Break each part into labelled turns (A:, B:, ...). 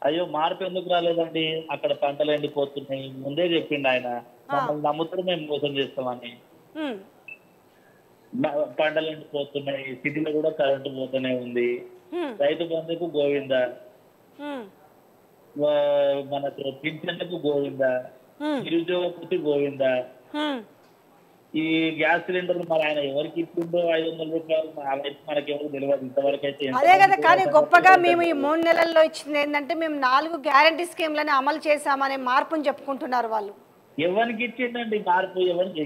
A: అయ్యో మార్పు ఎందుకు రాలేదండి, అక్కడ పంటలు ఎండిపోతున్నాయి, ముందే చెప్పిండు ఆయన. మమ్మల్ని నమ్ముతారు, మేము మోసం చేస్తామని. పంటలు ఎండిపోతున్నాయి, సిటీలో కూడా కరెంటు పోతూనే ఉంది, రైతు బంధుకు గోవింద, మనకు పింఛన్లకు గోవింద, నిరుద్యోగ వృత్తి గోవింద. ఈ గ్యాస్ సిలిండర్లు మరి ఆయన ఎవరికి ఇచ్చిండో 500 రూపాయలు మనకి ఎవరు తెలియదు ఇంతవరకు అయితే.
B: అదే కదా, కానీ గొప్పగా మేము ఈ 3 నెలల్లో ఇచ్చింది ఏంటంటే మేము 4 గ్యారంటీ స్కీమ్లని అమలు చేశామనే మార్పుని చెప్పుకుంటున్నారు వాళ్ళు.
A: ఎవరికి ఇచ్చిందండి మార్పు? ఎవరికి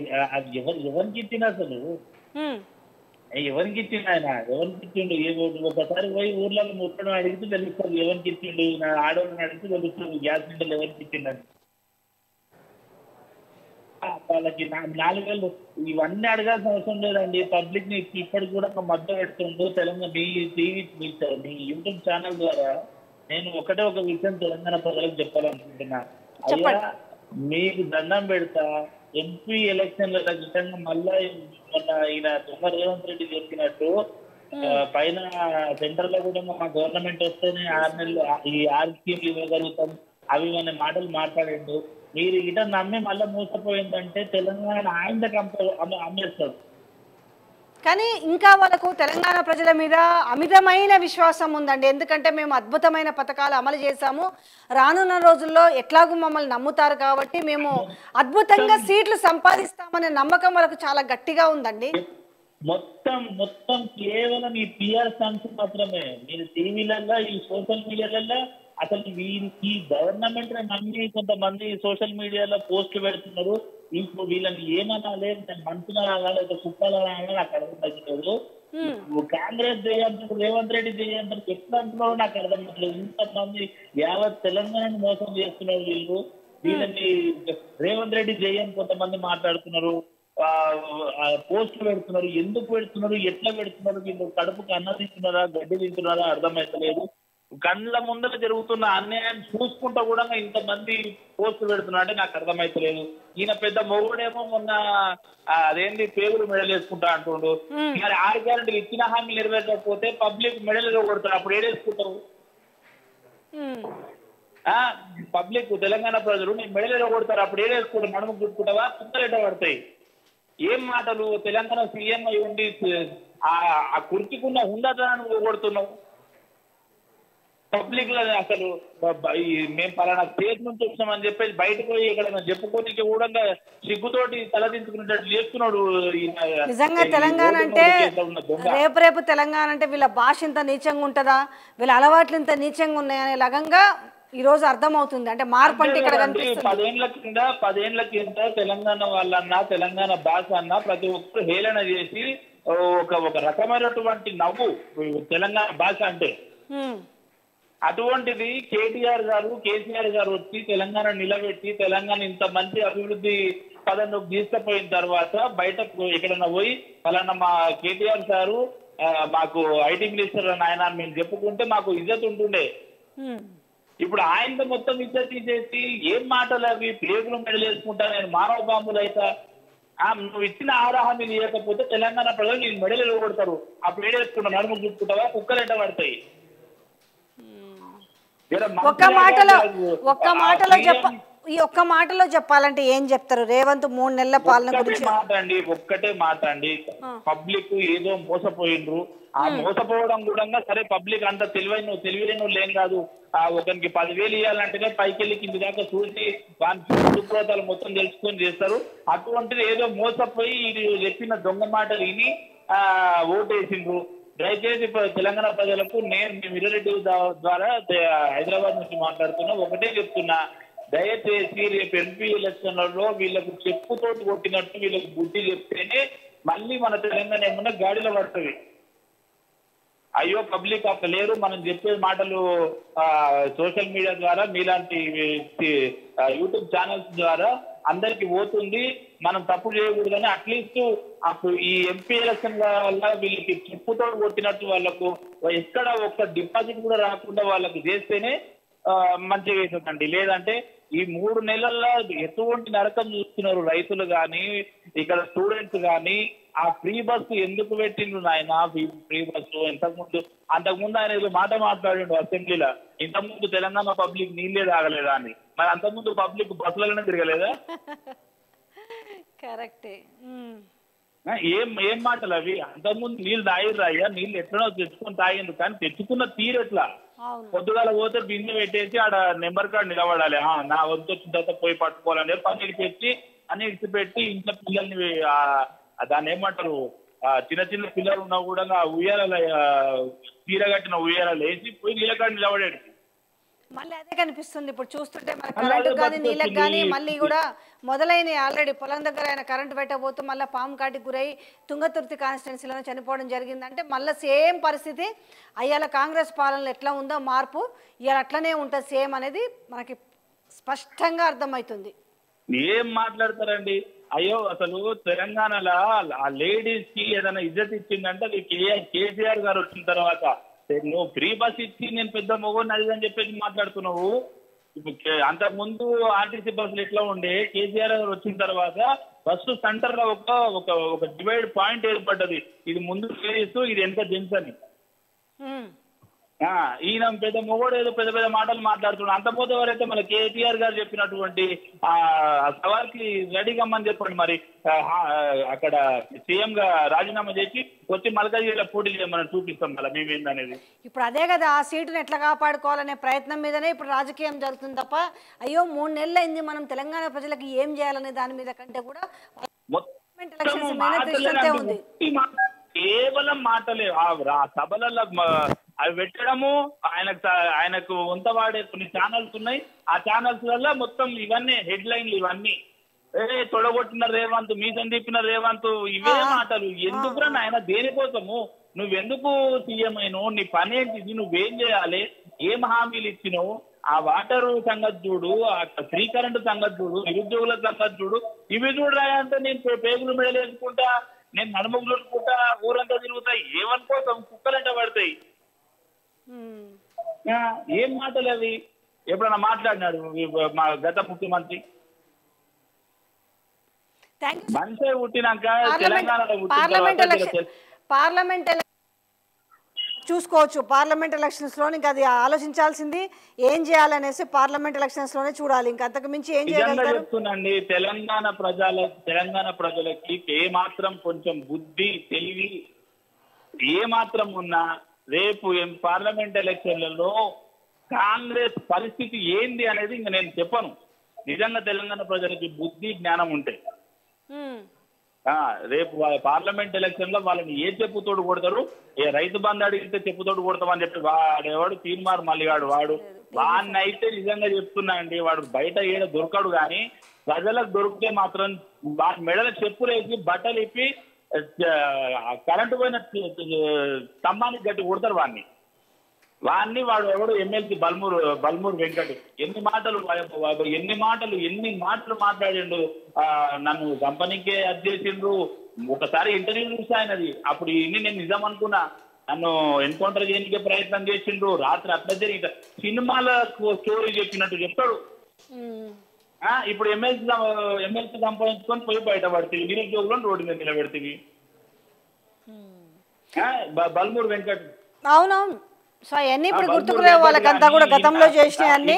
A: ఇచ్చింది అసలు? ఎవరికి ఇచ్చిండు ఆయన? ఎవరికి ఇచ్చిండు? ఒకసారి పోయి ఊర్లలో ముట్టడం అడిగితే తెలుస్తుంది ఎవరికి ఇచ్చిండు. ఆడవాళ్ళని అడిగితే తెలుస్తుంది గ్యాస్ సిలిండర్లు ఎవరికి ఇచ్చిండని. వాళ్ళకి 4,000 ఇవన్నీ అడగాల్సిన అవసరం లేదండి. పబ్లిక్ ని ఇప్పటికి కూడా మద్దతు పెడుతుండ్రు. తెలంగాణ మీ యూట్యూబ్ ఛానల్ ద్వారా నేను ఒకటే ఒక విషయం తెలంగాణ ప్రజలకు చెప్పాలనుకుంటున్నా. అయ్యా మీకు దండం పెడతా, ఎంపీ ఎలక్షన్ల విధంగా మళ్ళా మొన్న ఈయన దొంగ రేవంత్ రెడ్డి చెప్పినట్టు పైన సెంటర్ లో కూడా మా గవర్నమెంట్ వస్తేనే 6 నెలలు ఈ 6 స్కీమ్లు ఇవ్వగలుగుతాం అవి అనే మాటలు మాట్లాడిండు. మీరు ఇట నమ్మి మళ్ళీ మోసపోయిందంటే తెలంగాణ ఆయన అమ్మేస్తారు.
B: కానీ ఇంకా వాళ్ళకు తెలంగాణ ప్రజల మీద అమితమైన విశ్వాసం ఉందండి. ఎందుకంటే మేము అద్భుతమైన పథకాలు అమలు చేశాము, రానున్న రోజుల్లో ఎట్లాగూ మమ్మల్ని నమ్ముతారు కాబట్టి మేము అద్భుతంగా సీట్లు సంపాదిస్తామనే నమ్మకం వాళ్ళకు చాలా గట్టిగా ఉందండి.
A: మొత్తం కేవలం ఈ పిఆర్ స్టంట్స్ మాత్రమే. మీరు టీవీలలో ఈ సోషల్ మీడియాలలో అసలు ఈ గవర్నమెంట్ నమ్మి కొంతమంది సోషల్ మీడియాలో పోస్టులు పెడుతున్నారు. ఇప్పుడు వీళ్ళని ఏమనాలి, మనుషులు రాగాలి, కుక్కలు రాగాలి నాకు అర్థం తగ్గలేదు. కాంగ్రెస్ చేయంటారు, రేవంత్ రెడ్డి చేయంటారు, ఎట్లా అంటున్నారో నాకు అర్థం కావట్లేదు. ఇంతమంది యావత్ తెలంగాణని మోసం చేస్తున్నారు వీళ్ళు. వీళ్ళని రేవంత్ రెడ్డి చేయని కొంతమంది మాట్లాడుతున్నారు, పోస్టులు పెడుతున్నారు. ఎందుకు పెడుతున్నారు, ఎట్లా పెడుతున్నారు, వీళ్ళు కడుపుకు అన్నం తింటున్నారా గడ్డి తింటున్నారా అర్థమైతలేదు. కళ్ళ ముందర జరుగుతున్న అన్యాయాన్ని చూసుకుంటా కూడా ఇంతమంది పోస్టులు పెడుతున్నా అంటే నాకు అర్థమైతలేదు. ఈయన పెద్ద మొగుడేమో మొన్న అదేంటి పేగులు మెడలు వేసుకుంటా అంటుండు. మరి 6 గ్యారెంటీలు ఇచ్చిన హామీలు నెరవేర్చకపోతే పబ్లిక్ మెడలు కొడతారు, అప్పుడు ఏడేసుకుంటారు. పబ్లిక్ తెలంగాణ ప్రజలు నీ మెడలు కొడతారు, అప్పుడు ఏడేసుకుంటారు. నడుము గుట్టుకుంటావా, కుక్కలేట పడతాయి. ఏం మాటలు! తెలంగాణ సీఎం అయి ఉండి ఆ కుర్చీకున్న హుందాతనాన్ని కొడుతున్నావు. పబ్లిక్ లో అసలు మేము పలానా స్టేట్ నుంచి వచ్చామని చెప్పేసి బయటకు పోయి ఇక్కడ చెప్పుకోనికి కూడా సిగ్గుతోటి తలదించుకునేటట్టు చేస్తున్నాడు.
B: నిజంగా తెలంగాణ అంటే రేపు తెలంగాణ అంటే వీళ్ళ భాష ఇంత నీచంగా ఉంటుందా, వీళ్ళ అలవాట్లు ఇంత నీచంగా ఉన్నాయనే లగంగా ఈ రోజు అర్థమవుతుంది. అంటే మార్పు అంటే ఇక్కడ కనిపిస్తుంది.
A: 10 ఏళ్ల కింద తెలంగాణ వాళ్ళన్నా తెలంగాణ భాష అన్నా ప్రతి ఒక్కరు హేళన చేసి ఒక రకమైనటువంటి నవ్వు తెలంగాణ భాష అంటే. అటువంటిది కేటీఆర్ గారు, కేసీఆర్ గారు వచ్చి తెలంగాణ నిలబెట్టి తెలంగాణ ఇంత మంచి అభివృద్ధి పదంలోకి తీసుకుపోయిన తర్వాత బయటకు ఎక్కడన్నా పోయి పలానా మా కేటీఆర్ సారు మాకు ఐటీ మినిస్టర్ ఆయన మేము చెప్పుకుంటే మాకు ఇజ్జత్ ఉంటుండే. ఇప్పుడు ఆయనతో మొత్తం ఇజ్జత్ తీసేసి ఏం మాటలు అవి, పేగులు మెడలేసుకుంటా, నేను మానవ బాంబులు అయితే నువ్వు ఇచ్చిన ఆరాహాన్ని ఇవ్వకపోతే తెలంగాణ ప్రజలు నేను మెడలు కొడతారు, అప్పుడు ఏడేసుకుంటా, నడుము చుట్టుకుంటావా, కుక్కలు ఎంట పడతాయి.
B: ఒక్క మాటలో చెప్పాలంటే ఏం చెప్తారు రేవంత్ 3 నెలల పాలన గురించి?
A: ఒక్కటే మాట అండి. పబ్లిక్ ఏదో మోసపోయిండ్రు. ఆ మోసపోవడం కూడా సరే, పబ్లిక్ అంత తెలివైన లేం కాదు. ఒకరికి 10,000 ఇవ్వాలంటేనే పైకెళ్ళి కింది దాకా చూసి వాని దుఃఖాలు మొత్తం తెలుసుకొని చేస్తారు. అటువంటిది ఏదో మోసపోయి ఇది చెప్పిన దొంగ మాటలు విని ఓటేసిండ్రు. దయచేసి తెలంగాణ ప్రజలకు నేను మిర్రెడ్డి ద్వారా హైదరాబాద్ నుంచి మాట్లాడుతున్నా, ఒకటే చెప్తున్నా, దయచేసి రేపు ఎంపీ ఎలక్షన్లలో వీళ్ళకు చెప్పుతోటి కొట్టినట్టు వీళ్ళకు బుద్ధి చెప్తేనే మళ్ళీ మన తెలంగాణ ఏమన్నా గాడిలో పడుతుంది. అయ్యో పబ్లిక్ అట్లా లేరు, మనం చెప్పే మాటలు సోషల్ మీడియా ద్వారా మీలాంటి యూట్యూబ్ ఛానల్స్ ద్వారా అందరికి పోతుంది, మనం తప్పు చేయకూడదని అట్లీస్ట్ అప్పుడు ఈ ఎంపీ ఎలక్షన్ వల్ల వీళ్ళకి చెప్పుతో కొట్టినట్టు వాళ్ళకు ఎక్కడ ఒక్క డిపాజిట్ కూడా రాకుండా వాళ్ళకి చేస్తేనే మంచిగా వేస్తుందండి. లేదంటే ఈ 3 నెలల్లో ఎటువంటి నరకం చూస్తున్నారు రైతులు కానీ, ఇక్కడ స్టూడెంట్స్ కానీ, ఆ ఫ్రీ బస్సు ఎందుకు పెట్టిండ్రు నాయన? ఫ్రీ బస్సు అంతకుముందు ఆయన ఏదో మాట మాట్లాడిండు అసెంబ్లీలో, ఇంతకుముందు తెలంగాణ పబ్లిక్ నీళ్ళే తాగలేదా అని. మరి అంతకుముందు పబ్లిక్ బస్సులలోనే తిరగలేదా?
B: కరెక్టే.
A: ఏం మాటలు అవి? అంతకుముందు నీళ్ళు తాగిర్రు అయ్యా, నీళ్ళు ఎట్లనో తెచ్చుకొని తాగిండ్రు, కానీ తెచ్చుకున్న తీరు ఎట్లా? పొద్దుగాల పోతే బిందె పెట్టేసి ఆడ నెంబర్ కార్డు నిలబడాలి, నా వద్దు వచ్చిన తర్వాత పోయి పట్టుకోవాలని పని ఇడిచి అన్ని ఇడిచిపెట్టి ఇంట్లో పిల్లల్ని దాన్ని ఏమంటారు, చిన్న చిన్న పిల్లలు ఉన్నా కూడా ఉయ్యాల తీరగట్టిన ఉయ్యాల వేసి పోయి నీళ్ళ కాడ నిలబడేది.
B: మళ్ళీ అదే కనిపిస్తుంది ఇప్పుడు చూస్తుంటే, మన కరెంటు కానీ నీళ్ళకి కానీ మళ్ళీ కూడా మొదలైనవి. ఆల్రెడీ పొలం దగ్గర ఆయన కరెంటు పెట్టబోతూ మళ్ళీ పాము కాటికి గురై తుంగతుర్తి కాన్స్టిట్యున్సీలో చనిపోవడం జరిగిందంటే మళ్ళీ సేమ్ పరిస్థితి. అయ్యాల కాంగ్రెస్ పాలనలో ఎట్లా ఉందో మార్పు ఇవాళ అట్లనే ఉంటుంది సేమ్ అనేది మనకి స్పష్టంగా అర్థమవుతుంది.
A: ఏం మాట్లాడతారండి? అయ్యో, అసలు తెలంగాణలో ఆ లేడీస్ కి ఏదైనా ఇజ్జత్ ఇచ్చిందంటే అది కేసీఆర్ గారు వచ్చిన తర్వాత. నువ్వు ఫ్రీ బస్ ఇచ్చి నేను పెద్ద మొగోని అడిగని చెప్పేసి మాట్లాడుతున్నావు. ఇప్పుడు అంతకుముందు ఆర్టీసీ బస్సులు ఎట్లా ఉండే, కేసీఆర్ గారు వచ్చిన తర్వాత బస్సు సెంటర్ లో ఒక డివైడ్ పాయింట్ ఏర్పడ్డది. ఇది ముందు లేడీస్, ఇది వెనక జెంట్స్ అని. ఈయన పెద్ద మొగోడు ఏదో పెద్ద పెద్ద మాటలు మాట్లాడుతున్నాడు. అంత పోతే ఎవరైతే మన కేటీఆర్ గారు చెప్పినటువంటి సవాల్కి రెడీగా అమ్మని చెప్పండి. మరి అక్కడ సీఎం గా రాజీనామా చేసి వచ్చి మల్కాజ్గిరిలో పోటీ చేయమని చూపిస్తాం కదా మేమేందనేది.
B: ఇప్పుడు అదే కదా, ఆ సీటును ఎట్లా కాపాడుకోవాలనే ప్రయత్నం మీదనే ఇప్పుడు రాజకీయం జరుగుతుంది తప్ప అయ్యో 3 నెలలు అయింది మనం తెలంగాణ ప్రజలకు ఏం చేయాలనే దాని మీద కంటే కూడా ఉంది.
A: కేవలం మాటలే. ఆ సభలలో అవి పెట్టడము, ఆయనకు వంత వాడే కొన్ని ఛానల్స్ ఉన్నాయి. ఆ ఛానల్స్ వల్ల మొత్తం ఇవన్నీ హెడ్ లైన్లు, ఇవన్నీ తొడగొట్టిన రేవంత్, మీసం తిప్పిన రేవంత్, ఇవే మాటలు. ఎందుకురా నాయన? దేనికోసము? నువ్వెందుకు సీఎం అయినావు? నీ పని ఏంటిది? నువ్వేం చేయాలి? ఏం హామీలు ఇచ్చినావు? ఆ వాటర్ సంగతి చూడు, ఆ ఫ్రీ కరెంటు సంగతి చూడు, నిరుద్యోగుల సంగతి చూడు. ఇవి చూడరా అంటే నేను పేగులు మెడలు వేసుకుంటా, నేను నడుములు చూసుకుంటా, ఊరంతా తిరుగుతాయి. ఏమనుకోసం? కుక్కలంట పడతాయి. ఏం మాటలు అవి? ఎప్పుడన్నా మాట్లాడినాడు మా గత ముఖ్యమంత్రి? మనిషే పుట్టినాక తెలంగాణలో
B: పార్లమెంట్ చూసుకోవచ్చు. పార్లమెంట్ ఎలక్షన్స్ లో ఇంకా అది ఆలోచించాల్సింది ఏం చేయాలనేసి పార్లమెంట్ ఎలక్షన్స్ లోనే చూడాలి. ఇంకా అంతకు మించి ఏం
A: చేయాలి? తెలంగాణ ప్రజలకి ఏ మాత్రం కొంచెం బుద్ధి తెలివి ఏ మాత్రం ఉన్నా రేపు పార్లమెంట్ ఎలక్షన్లలో కాంగ్రెస్ పరిస్థితి ఏంది అనేది ఇంకా నేను చెప్పను. నిజంగా తెలంగాణ ప్రజలకి బుద్ధి జ్ఞానం ఉంటే రేపు పార్లమెంట్ ఎలక్షన్ లో వాళ్ళని ఏ చెప్పుతోడు కొడతారు, ఏ రైతు బంధు అడిగితే చెప్పుతోడు కొడతామని చెప్పి వాడేవాడు తీర్మార్ మల్లిగాడు, వాడిని అయితే నిజంగా చెప్తున్నా అండి, వాడు బయట ఏడ దొరకడు. కానీ ప్రజలకు దొరికితే మాత్రం వాడి మెడల చెప్పులేసి బట్టలు ఇప్పి కరెంటు పోయిన స్తంభానికి గట్టి కొడతారు వాడిని. వాడు ఎవడు ఎమ్మెల్సీ బల్మూరు వెంకట్ ఎన్ని మాటలు మాట్లాడిండు. నన్ను కంపెనీకే అది చేసిండ్రు. ఒకసారి ఇంటర్వ్యూ చూసి ఆయనది, అప్పుడు ఇన్ని నేను నిజం అనుకున్నా. నన్ను ఎన్కౌంటర్ చేయడానికి ప్రయత్నం చేసిండ్రు. రాత్రి అట్లా జరిగి సినిమాల స్టోరీ చెప్పినట్టు చెప్తాడు. ఇప్పుడు ఎమ్మెల్సీ సంపాదించుకొని పోయి బయటపడుతుంది, నిరుద్యోగులను రోడ్డు మీద నిలబెడుతుంది. బల్మూరు వెంకట్.
B: అవునవును. సో అవన్నీ ఇప్పుడు గుర్తుకునే వాళ్ళకంతా కూడా గతంలో చేసినవన్నీ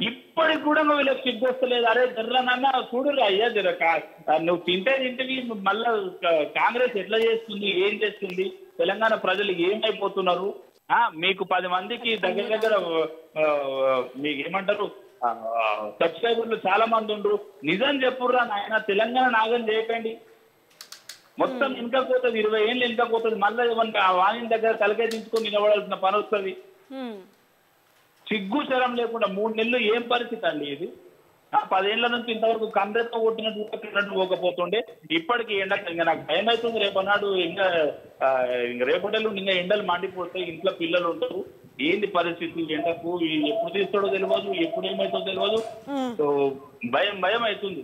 A: ఇప్పటికి కూడా వీళ్ళకి సిగ్గొస్తలేదు. అరే జర్రనన్నా చూడురా అయ్యా, నువ్వు తింటివి మళ్ళా కాంగ్రెస్ ఎట్లా చేస్తుంది, ఏం చేస్తుంది, తెలంగాణ ప్రజలు ఏమైపోతున్నారు? మీకు 10 మందికి దగ్గర మీకు ఏమంటారు సబ్స్క్రైబర్లు చాలా మంది ఉండ్రు. నిజం చెప్పుర్రా నాయన, తెలంగాణ నాగం చేయకండి. మొత్తం వెనుకపోతుంది, 20 ఏళ్ళు వెనుకపోతుంది. మళ్ళీ ఏమన్నా వాణి దగ్గర తలకాయ దించుకొని నిలబడాల్సిన పని వస్తుంది. సిగ్గు శరం లేకుండా 3 నెలలు ఏం పరిస్థితి అండి ఇది? 10 ఏళ్ల నుంచి ఇంతవరకు కండ్రెత్తో కొట్టినట్టు పోకపోతుండే ఇప్పటికి ఎండ. ఇంకా నాకు భయం అవుతుంది రేపన్నాడు. ఇంకా రేపటిలో ఇంకా ఎండలు మండిపోతాయి, ఇంట్లో పిల్లలు ఉంటారు. ఏంది పరిస్థితి? ఎండకు ఎప్పుడు తీస్తాడో తెలియదు, ఎప్పుడు ఏమవుతుందో తెలియదు. సో భయం అవుతుంది.